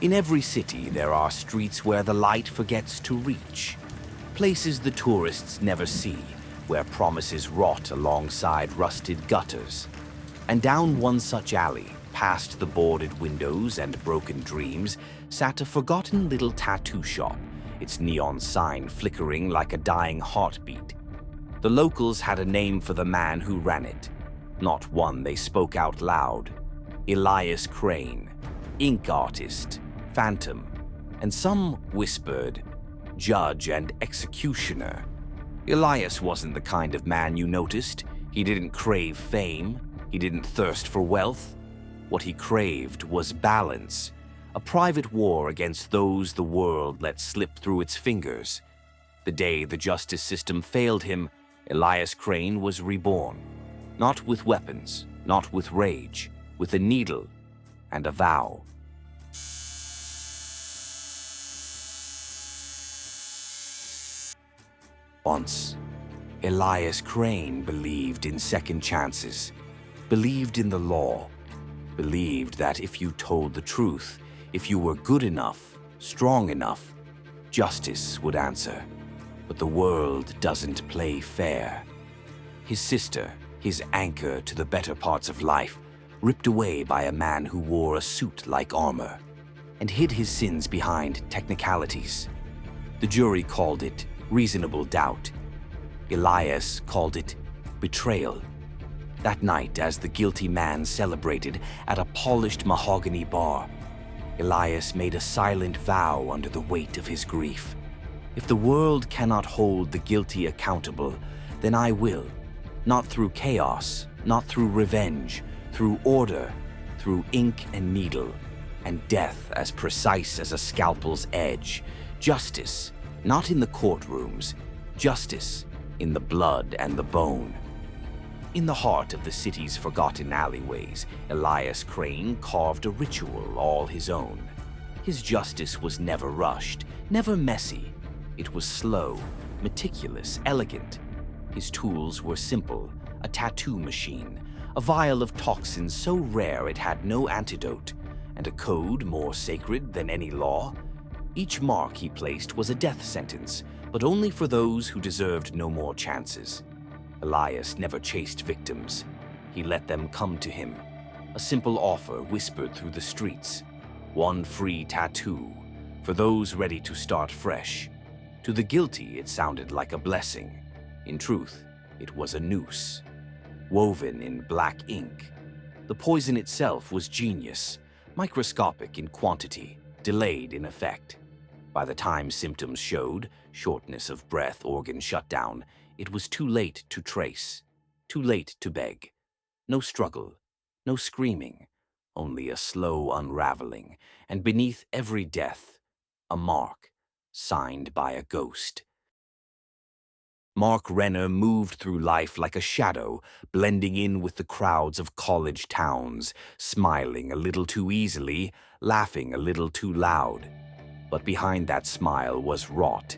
In every city, there are streets where the light forgets to reach. Places the tourists never see, where promises rot alongside rusted gutters. And down one such alley, past the boarded windows and broken dreams, sat a forgotten little tattoo shop, its neon sign flickering like a dying heartbeat. The locals had a name for the man who ran it, not one they spoke out loud. Elias Crane, ink artist, phantom, and some whispered, judge and executioner. Elias wasn't the kind of man you noticed. He didn't crave fame. He didn't thirst for wealth. What he craved was balance, a private war against those the world let slip through its fingers. The day the justice system failed him, Elias Crane was reborn. Not with weapons, not with rage, with a needle and a vow. Once, Elias Crane believed in second chances, believed in the law, believed that if you told the truth, if you were good enough, strong enough, justice would answer. But the world doesn't play fair. His sister, his anchor to the better parts of life, ripped away by a man who wore a suit like armor and hid his sins behind technicalities. The jury called it reasonable doubt. Elias called it betrayal. That night, as the guilty man celebrated at a polished mahogany bar, Elias made a silent vow under the weight of his grief. If the world cannot hold the guilty accountable, then I will. Not through chaos, not through revenge, through order, through ink and needle, and death as precise as a scalpel's edge. Justice, not in the courtrooms, justice in the blood and the bone. In the heart of the city's forgotten alleyways, Elias Crane carved a ritual all his own. His justice was never rushed, never messy. It was slow, meticulous, elegant. His tools were simple, a tattoo machine, a vial of toxin so rare it had no antidote, and a code more sacred than any law. Each mark he placed was a death sentence, but only for those who deserved no more chances. Elias never chased victims. He let them come to him. A simple offer whispered through the streets. One free tattoo, for those ready to start fresh. To the guilty, it sounded like a blessing. In truth, it was a noose, woven in black ink. The poison itself was genius, microscopic in quantity, delayed in effect. By the time symptoms showed, shortness of breath, organ shutdown, it was too late to trace, too late to beg. No struggle, no screaming, only a slow unraveling, and beneath every death, a mark, signed by a ghost. Mark Renner moved through life like a shadow, blending in with the crowds of college towns, smiling a little too easily, laughing a little too loud. But behind that smile was rot.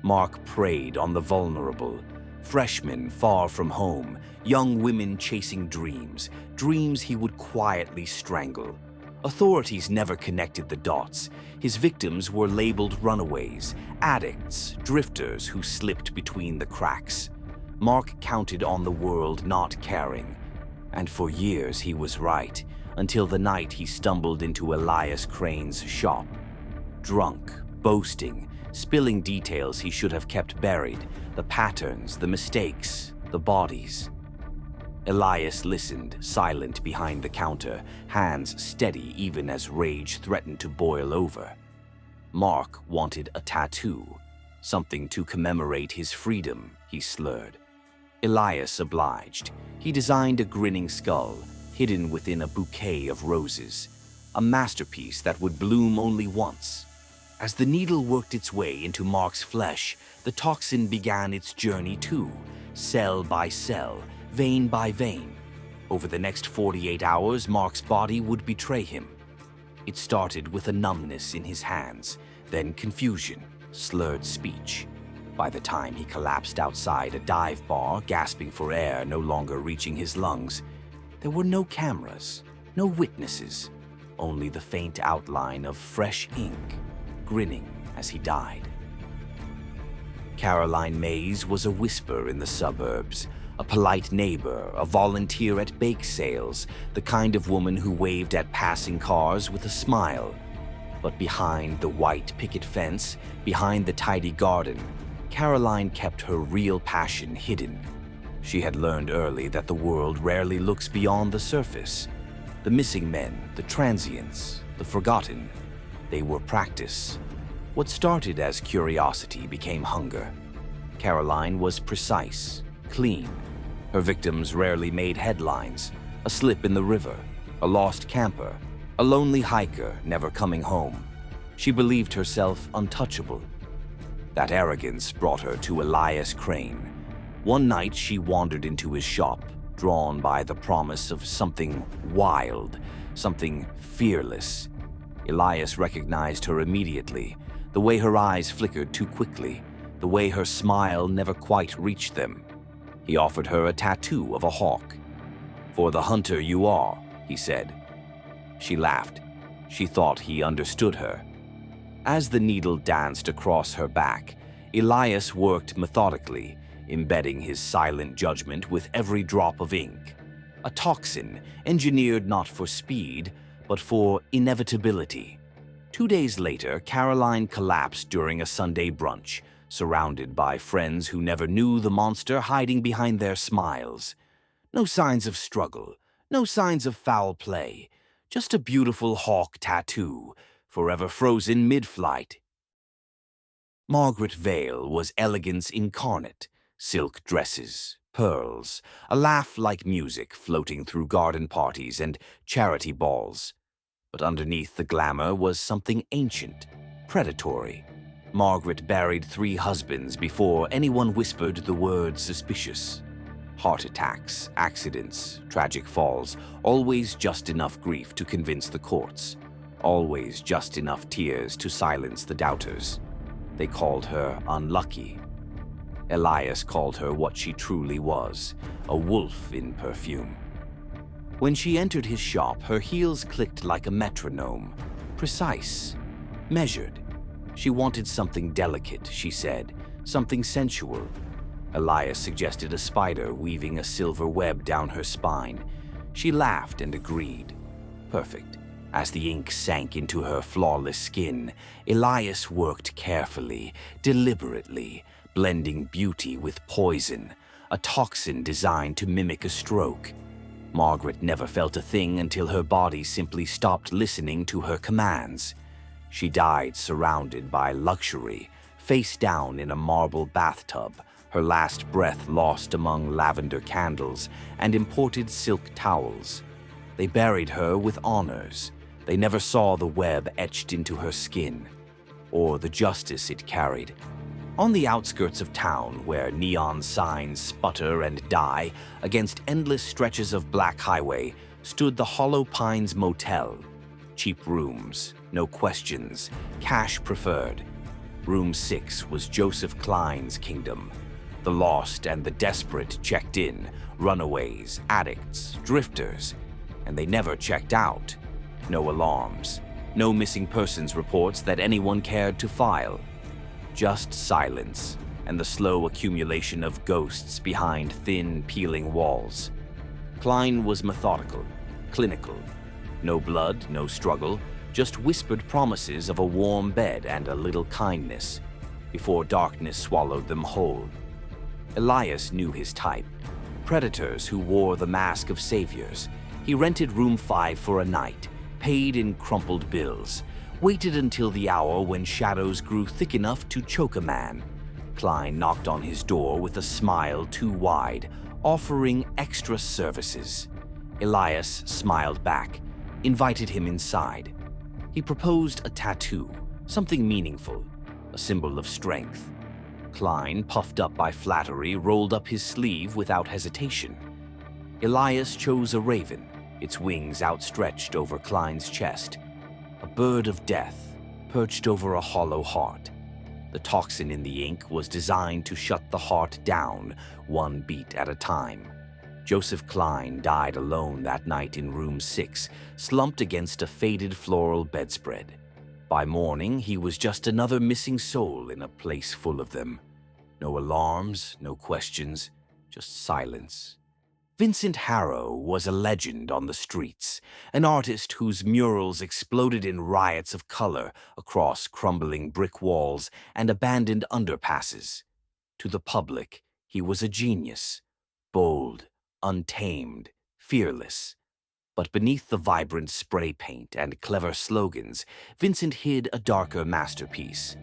Mark preyed on the vulnerable, freshmen far from home, young women chasing dreams, dreams he would quietly strangle. Authorities never connected the dots. His victims were labeled runaways, addicts, drifters who slipped between the cracks. Mark counted on the world not caring. And for years he was right, until the night he stumbled into Elias Crane's shop. Drunk, boasting, spilling details he should have kept buried, the patterns, the mistakes, the bodies. Elias listened, silent behind the counter, hands steady even as rage threatened to boil over. Mark wanted a tattoo, something to commemorate his freedom, he slurred. Elias obliged. He designed a grinning skull, hidden within a bouquet of roses, a masterpiece that would bloom only once. As the needle worked its way into Mark's flesh, the toxin began its journey too, cell by cell, vein by vein. Over the next 48 hours, Mark's body would betray him. It started with a numbness in his hands, then confusion, slurred speech. By the time he collapsed outside a dive bar, gasping for air, no longer reaching his lungs, there were no cameras, no witnesses, only the faint outline of fresh ink, grinning as he died. Caroline Mays was a whisper in the suburbs, a polite neighbor, a volunteer at bake sales, the kind of woman who waved at passing cars with a smile. But behind the white picket fence, behind the tidy garden, Caroline kept her real passion hidden. She had learned early that the world rarely looks beyond the surface. The missing men, the transients, the forgotten, they were practice. What started as curiosity became hunger. Caroline was precise, clean. Her victims rarely made headlines. A slip in the river, a lost camper, a lonely hiker never coming home. She believed herself untouchable. That arrogance brought her to Elias Crane. One night she wandered into his shop, drawn by the promise of something wild, something fearless. Elias recognized her immediately, the way her eyes flickered too quickly, the way her smile never quite reached them. He offered her a tattoo of a hawk. "For the hunter you are," he said. She laughed. She thought he understood her. As the needle danced across her back, Elias worked methodically, embedding his silent judgment with every drop of ink. A toxin engineered not for speed, but for inevitability. 2 days later, Caroline collapsed during a Sunday brunch, surrounded by friends who never knew the monster hiding behind their smiles. No signs of struggle, no signs of foul play, just a beautiful hawk tattoo, forever frozen mid-flight. Margaret Vale was elegance incarnate, silk dresses, pearls, a laugh like music floating through garden parties and charity balls. But underneath the glamour was something ancient, predatory. Margaret buried 3 husbands before anyone whispered the word suspicious. Heart attacks, accidents, tragic falls, always just enough grief to convince the courts, always just enough tears to silence the doubters. They called her unlucky. Elias called her what she truly was, a wolf in perfume. When she entered his shop, her heels clicked like a metronome, precise, measured. She wanted something delicate, she said, something sensual. Elias suggested a spider weaving a silver web down her spine. She laughed and agreed. Perfect. As the ink sank into her flawless skin, Elias worked carefully, deliberately, blending beauty with poison, a toxin designed to mimic a stroke. Margaret never felt a thing until her body simply stopped listening to her commands. She died surrounded by luxury, face down in a marble bathtub, her last breath lost among lavender candles and imported silk towels. They buried her with honors. They never saw the web etched into her skin, or the justice it carried. On the outskirts of town, where neon signs sputter and die against endless stretches of black highway, stood the Hollow Pines Motel. Cheap rooms, no questions, cash preferred. Room 6 was Joseph Klein's kingdom. The lost and the desperate checked in, runaways, addicts, drifters, and they never checked out. No alarms, no missing persons reports that anyone cared to file. Just silence and the slow accumulation of ghosts behind thin, peeling walls. Klein was methodical, clinical. No blood, no struggle, just whispered promises of a warm bed and a little kindness, before darkness swallowed them whole. Elias knew his type. Predators who wore the mask of saviors. He rented room 5 for a night, paid in crumpled bills, waited until the hour when shadows grew thick enough to choke a man. Klein knocked on his door with a smile too wide, offering extra services. Elias smiled back, invited him inside. He proposed a tattoo, something meaningful, a symbol of strength. Klein, puffed up by flattery, rolled up his sleeve without hesitation. Elias chose a raven, its wings outstretched over Klein's chest. A bird of death, perched over a hollow heart. The toxin in the ink was designed to shut the heart down, one beat at a time. Joseph Klein died alone that night in room 6, slumped against a faded floral bedspread. By morning, he was just another missing soul in a place full of them. No alarms, no questions, just silence. Vincent Harrow was a legend on the streets, an artist whose murals exploded in riots of color across crumbling brick walls and abandoned underpasses. To the public, he was a genius, bold, untamed, fearless. But beneath the vibrant spray paint and clever slogans, Vincent hid a darker masterpiece.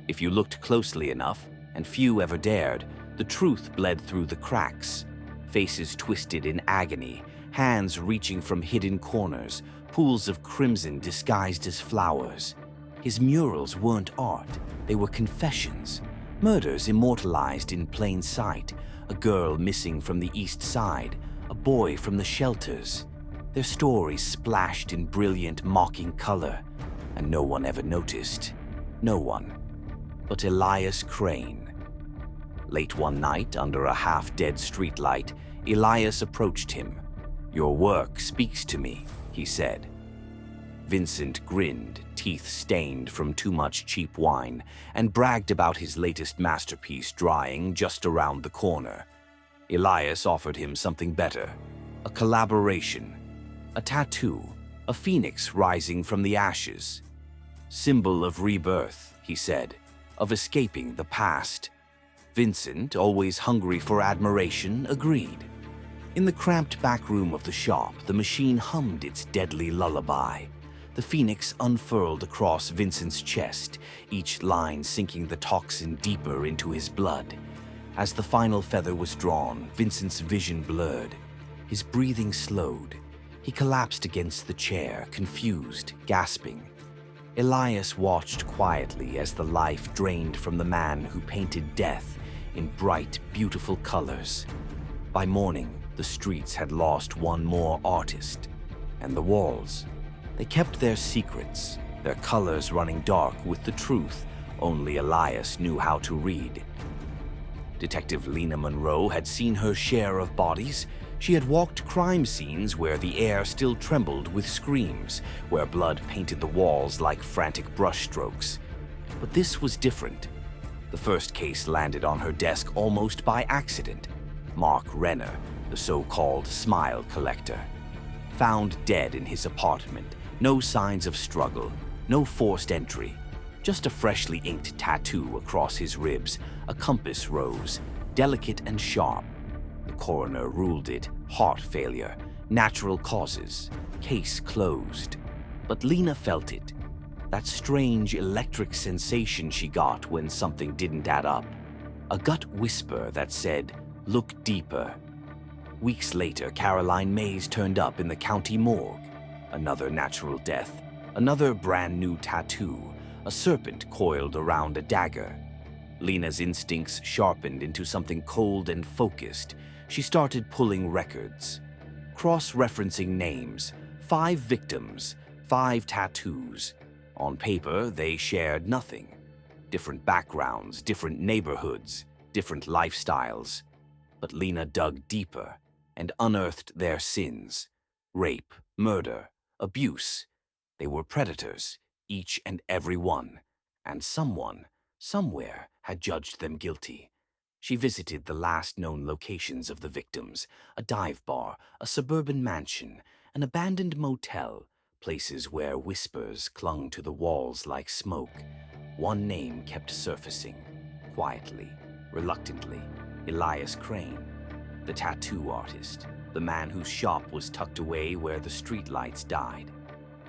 If you looked closely enough, and few ever dared, the truth bled through the cracks. Faces twisted in agony, hands reaching from hidden corners, pools of crimson disguised as flowers. His murals weren't art, they were confessions. Murders immortalized in plain sight, a girl missing from the East Side, a boy from the shelters. Their stories splashed in brilliant, mocking color, and no one ever noticed. No one. But Elias Crane. Late one night, under a half-dead streetlight, Elias approached him. "Your work speaks to me," he said. Vincent grinned, teeth stained from too much cheap wine, and bragged about his latest masterpiece drying just around the corner. Elias offered him something better, a collaboration, a tattoo, a phoenix rising from the ashes. "Symbol of rebirth," he said, "of escaping the past." Vincent, always hungry for admiration, agreed. In the cramped back room of the shop, the machine hummed its deadly lullaby. The phoenix unfurled across Vincent's chest, each line sinking the toxin deeper into his blood. As the final feather was drawn, Vincent's vision blurred. His breathing slowed. He collapsed against the chair, confused, gasping. Elias watched quietly as the life drained from the man who painted death in bright, beautiful colors. By morning, the streets had lost one more artist. And the walls, they kept their secrets, their colors running dark with the truth only Elias knew how to read. Detective Lena Monroe had seen her share of bodies. She had walked crime scenes where the air still trembled with screams, where blood painted the walls like frantic brushstrokes. But this was different. The first case landed on her desk almost by accident. Mark Renner, the so-called smile collector. Found dead in his apartment, no signs of struggle, no forced entry. Just a freshly inked tattoo across his ribs, a compass rose, delicate and sharp. The coroner ruled it heart failure, natural causes, case closed. But Lena felt it. That strange electric sensation she got when something didn't add up. A gut whisper that said, "Look deeper." Weeks later, Caroline Mays turned up in the county morgue. Another natural death, another brand new tattoo, a serpent coiled around a dagger. Lena's instincts sharpened into something cold and focused. She started pulling records, cross-referencing names, 5 victims, 5 tattoos. On paper, they shared nothing. Different backgrounds, different neighborhoods, different lifestyles. But Lena dug deeper and unearthed their sins. Rape, murder, abuse. They were predators, each and every one. And someone, somewhere, had judged them guilty. She visited the last known locations of the victims, a dive bar, a suburban mansion, an abandoned motel, places where whispers clung to the walls like smoke. One name kept surfacing, quietly, reluctantly, Elias Crane, the tattoo artist, the man whose shop was tucked away where the streetlights died.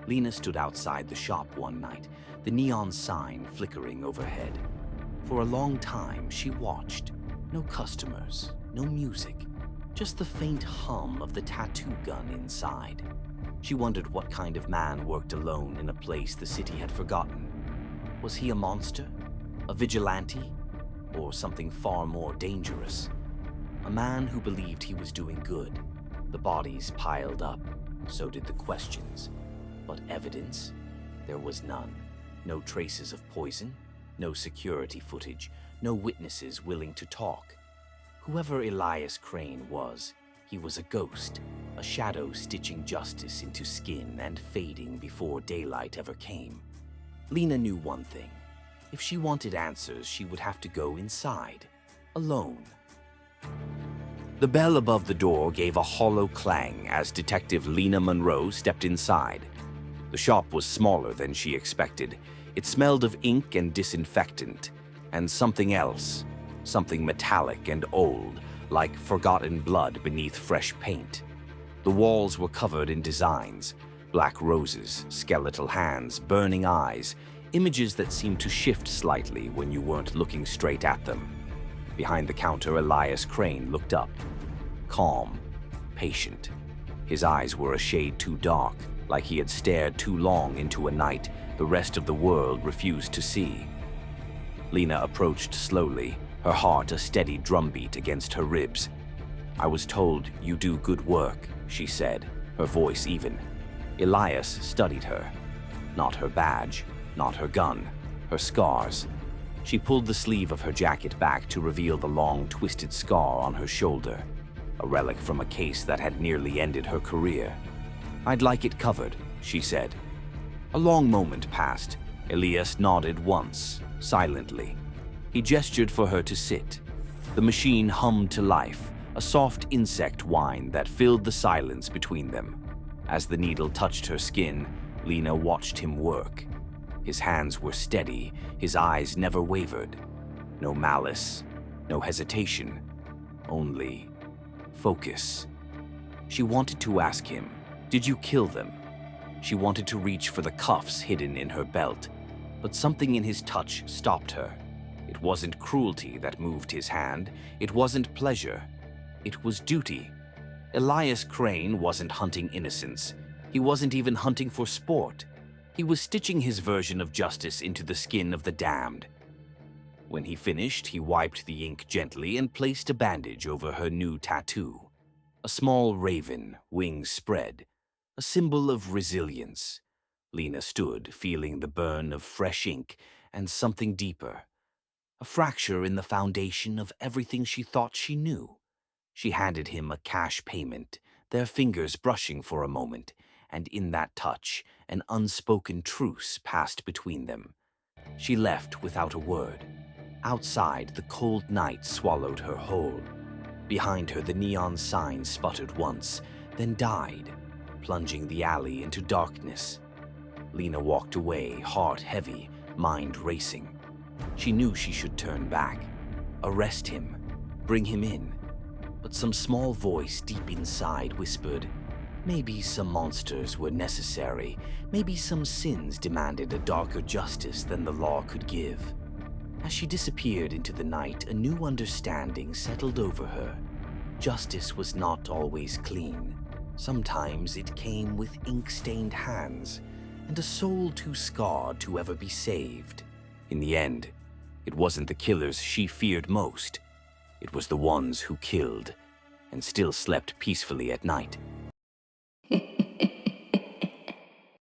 Lena stood outside the shop one night, the neon sign flickering overhead. For a long time, she watched. No customers, no music, just the faint hum of the tattoo gun inside. She wondered what kind of man worked alone in a place the city had forgotten. Was he a monster? A vigilante? Or something far more dangerous? A man who believed he was doing good. The bodies piled up, so did the questions. But evidence? There was none. No traces of poison, no security footage, no witnesses willing to talk. Whoever Elias Crane was, He was a ghost, a shadow stitching justice into skin and fading before daylight ever came. Lena knew one thing. If she wanted answers, she would have to go inside, alone. The bell above the door gave a hollow clang as Detective Lena Monroe stepped inside. The shop was smaller than she expected. It smelled of ink and disinfectant, and something else, something metallic and old, like forgotten blood beneath fresh paint. The walls were covered in designs, black roses, skeletal hands, burning eyes, images that seemed to shift slightly when you weren't looking straight at them. Behind the counter, Elias Crane looked up, calm, patient. His eyes were a shade too dark, like he had stared too long into a night the rest of the world refused to see. Lena approached slowly, her heart a steady drumbeat against her ribs. "I was told you do good work," she said, her voice even. Elias studied her. Not her badge, not her gun, her scars. She pulled the sleeve of her jacket back to reveal the long, twisted scar on her shoulder, a relic from a case that had nearly ended her career. "I'd like it covered," she said. A long moment passed. Elias nodded once, silently. He gestured for her to sit. The machine hummed to life, a soft insect whine that filled the silence between them. As the needle touched her skin, Lena watched him work. His hands were steady, his eyes never wavered. No malice, no hesitation, only focus. She wanted to ask him, "Did you kill them?" She wanted to reach for the cuffs hidden in her belt, but something in his touch stopped her. It wasn't cruelty that moved his hand, it wasn't pleasure, it was duty. Elias Crane wasn't hunting innocence. He wasn't even hunting for sport. He was stitching his version of justice into the skin of the damned. When he finished, he wiped the ink gently and placed a bandage over her new tattoo. A small raven, wings spread, a symbol of resilience. Lena stood, feeling the burn of fresh ink and something deeper. A fracture in the foundation of everything she thought she knew. She handed him a cash payment, their fingers brushing for a moment, and in that touch, an unspoken truce passed between them. She left without a word. Outside, the cold night swallowed her whole. Behind her, the neon sign sputtered once, then died, plunging the alley into darkness. Lena walked away, heart heavy, mind racing. She knew she should turn back, arrest him, bring him in. But some small voice deep inside whispered, maybe some monsters were necessary, maybe some sins demanded a darker justice than the law could give. As she disappeared into the night, a new understanding settled over her. Justice was not always clean. Sometimes it came with ink-stained hands, and a soul too scarred to ever be saved. In the end, it wasn't the killers she feared most. It was the ones who killed and still slept peacefully at night.